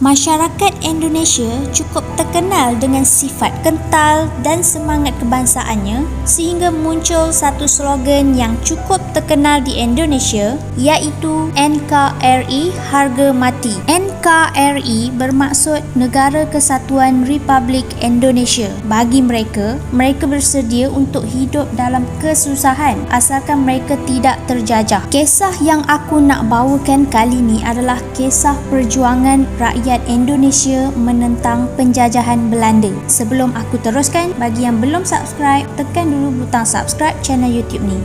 Masyarakat Indonesia cukup terkenal dengan sifat kental dan semangat kebangsaannya sehingga muncul satu slogan yang cukup terkenal di Indonesia iaitu NKRI Harga Mati. NKRI bermaksud Negara Kesatuan Republik Indonesia. Bagi mereka bersedia untuk hidup dalam kesusahan asalkan mereka tidak terjajah. Kisah yang aku nak bawakan kali ni adalah kisah perjuangan rakyat Indonesia menentang penjajahan Belanda. Sebelum aku teruskan, bagi yang belum subscribe, tekan dulu butang subscribe channel YouTube ni.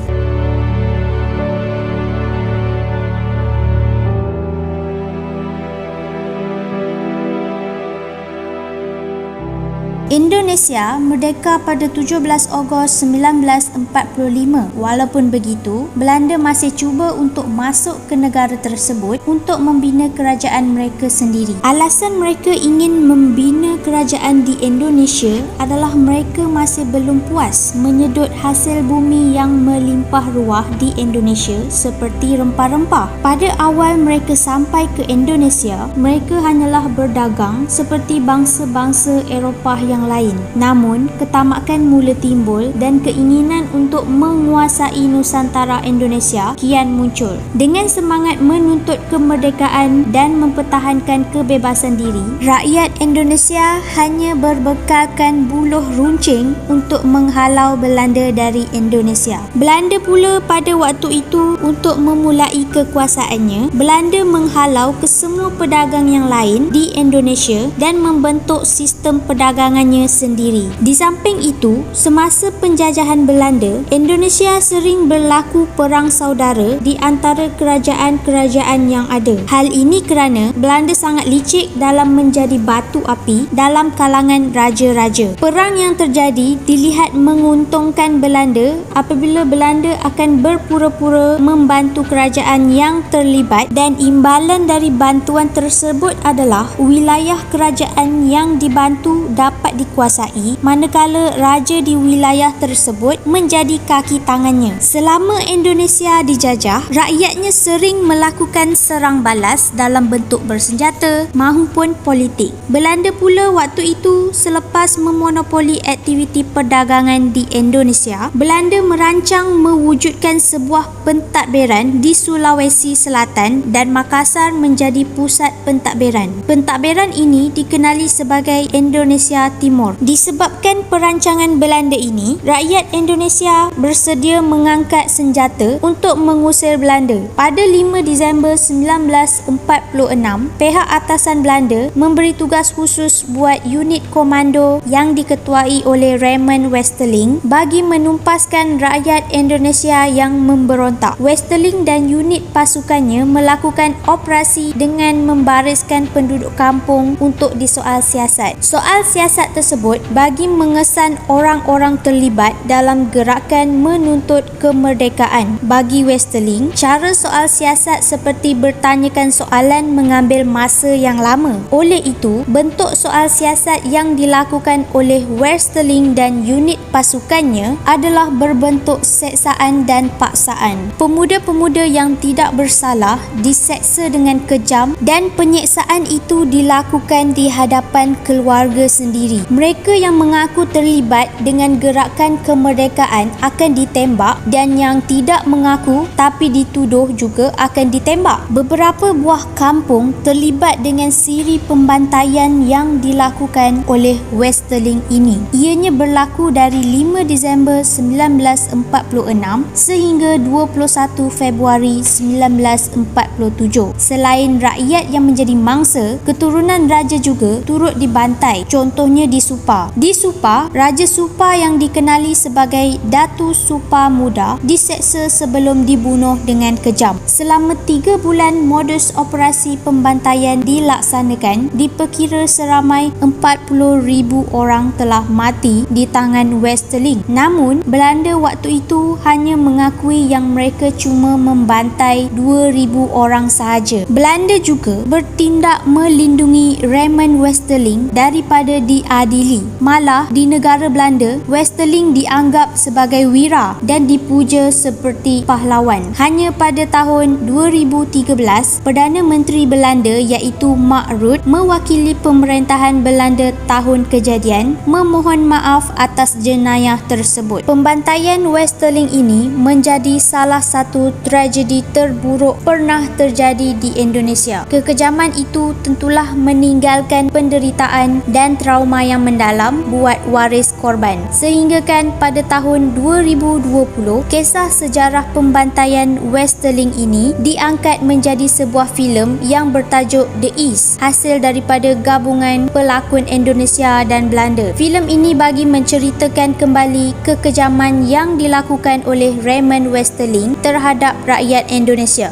Indonesia merdeka pada 17 Ogos 1945. Walaupun begitu, Belanda masih cuba untuk masuk ke negara tersebut untuk membina kerajaan mereka sendiri. Alasan mereka ingin membina kerajaan di Indonesia adalah mereka masih belum puas menyedut hasil bumi yang melimpah ruah di Indonesia seperti rempah-rempah. Pada awal mereka sampai ke Indonesia, mereka hanyalah berdagang seperti bangsa-bangsa Eropah yang lain. Namun, ketamakan mula timbul dan keinginan untuk menguasai Nusantara Indonesia kian muncul. Dengan semangat menuntut kemerdekaan dan mempertahankan kebebasan diri, rakyat Indonesia hanya berbekalkan buluh runcing untuk menghalau Belanda dari Indonesia. Belanda pula pada waktu itu untuk memulai kekuasaannya, Belanda menghalau kesemua pedagang yang lain di Indonesia dan membentuk sistem perdagangan sendiri. Di samping itu, semasa penjajahan Belanda, Indonesia sering berlaku perang saudara di antara kerajaan-kerajaan yang ada. Hal ini kerana Belanda sangat licik dalam menjadi batu api dalam kalangan raja-raja. Perang yang terjadi dilihat menguntungkan Belanda apabila Belanda akan berpura-pura membantu kerajaan yang terlibat dan imbalan dari bantuan tersebut adalah wilayah kerajaan yang dibantu dapat dikuasai, manakala raja di wilayah tersebut menjadi kaki tangannya. Selama Indonesia dijajah, rakyatnya sering melakukan serang balas dalam bentuk bersenjata maupun politik. Belanda pula waktu itu selepas memonopoli aktiviti perdagangan di Indonesia, Belanda merancang mewujudkan sebuah pentadbiran di Sulawesi Selatan dan Makassar menjadi pusat pentadbiran. Pentadbiran ini dikenali sebagai Indonesia Timur. Disebabkan perancangan Belanda ini, rakyat Indonesia bersedia mengangkat senjata untuk mengusir Belanda. Pada 5 Disember 1946, pihak atasan Belanda memberi tugas khusus buat unit komando yang diketuai oleh Raymond Westerling bagi menumpaskan rakyat Indonesia yang memberontak. Westerling dan unit pasukannya melakukan operasi dengan membariskan penduduk kampung untuk disoal siasat. Soal siasat tersebut bagi mengesan orang-orang terlibat dalam gerakan menuntut kemerdekaan. Bagi Westerling, cara soal siasat seperti bertanyakan soalan mengambil masa yang lama. Oleh itu, bentuk soal siasat yang dilakukan oleh Westerling dan unit pasukannya adalah berbentuk seksaan dan paksaan. Pemuda-pemuda yang tidak bersalah diseksa dengan kejam dan penyiksaan itu dilakukan di hadapan keluarga sendiri. Mereka yang mengaku terlibat dengan gerakan kemerdekaan akan ditembak dan yang tidak mengaku tapi dituduh juga akan ditembak. Beberapa buah kampung terlibat dengan siri pembantaian yang dilakukan oleh Westerling ini. Ianya berlaku dari 5 Disember 1946 sehingga 21 Februari 1947. Selain rakyat yang menjadi mangsa, keturunan raja juga turut dibantai. Contohnya di Supa. Di Supa, Raja Supa yang dikenali sebagai Datu Supa Muda diseksa sebelum dibunuh dengan kejam. Selama 3 bulan modus operasi pembantaian dilaksanakan, diperkira seramai 40,000 orang telah mati di tangan Westerling. Namun, Belanda waktu itu hanya mengakui yang mereka cuma membantai 2,000 orang sahaja. Belanda juga bertindak melindungi Raymond Westerling daripada dianiaya diadili. Malah di negara Belanda, Westerling dianggap sebagai wira dan dipuja seperti pahlawan. Hanya pada tahun 2013, Perdana Menteri Belanda iaitu Mark Rutte mewakili pemerintahan Belanda tahun kejadian memohon maaf atas jenayah tersebut. Pembantaian Westerling ini menjadi salah satu tragedi terburuk pernah terjadi di Indonesia. Kekejaman itu tentulah meninggalkan penderitaan dan trauma yang mendalam buat waris korban. Sehingga kan pada tahun 2020, kisah sejarah pembantaian Westerling ini diangkat menjadi sebuah filem yang bertajuk The East, hasil daripada gabungan pelakon Indonesia dan Belanda. Filem ini bagi menceritakan kembali kekejaman yang dilakukan oleh Raymond Westerling terhadap rakyat Indonesia.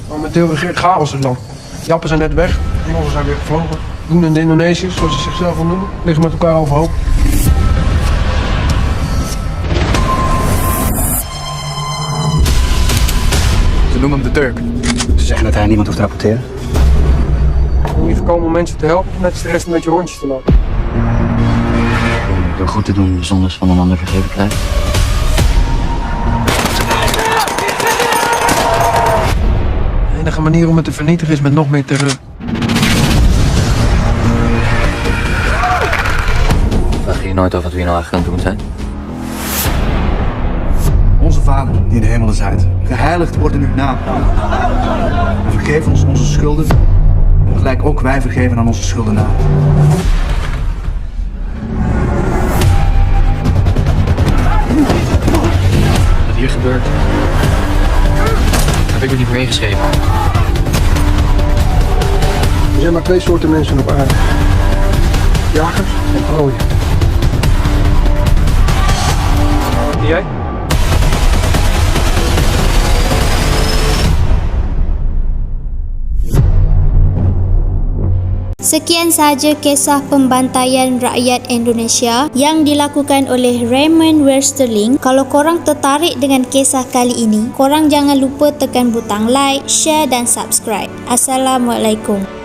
Momenteel regeert chaos het land. Jappen zijn net weg, Engelsen zijn weer gevlogen. Doen en de Indonesiërs, zoals ze zichzelf al noemen, liggen met elkaar overhoop. Ze noemen hem de Turk. Ze zeggen dat hij niemand hoeft te rapporteren. Om hier gekomen om mensen te helpen, net als de rest een beetje rondjes te lopen. Door goed te doen zonder van een ander vergeven krijgen. De enige manier om het te vernietigen is met nog meer terreur. Vraag je je nooit af wat we hier nou eigenlijk aan het doen zijn? Onze Vader, die in de hemelen zijt, geheiligd worden uw naam. En vergeef ons onze schulden, gelijk ook wij vergeven aan onze schuldenaren. Wat hier gebeurt, heb ik er niet voor ingeschreven. Er zijn maar twee soorten mensen op aarde. Jagers en prooien. En jij? Sekian sahaja kisah pembantaian rakyat Indonesia yang dilakukan oleh Raymond Westerling. Kalau korang tertarik dengan kisah kali ini, korang jangan lupa tekan butang like, share dan subscribe. Assalamualaikum.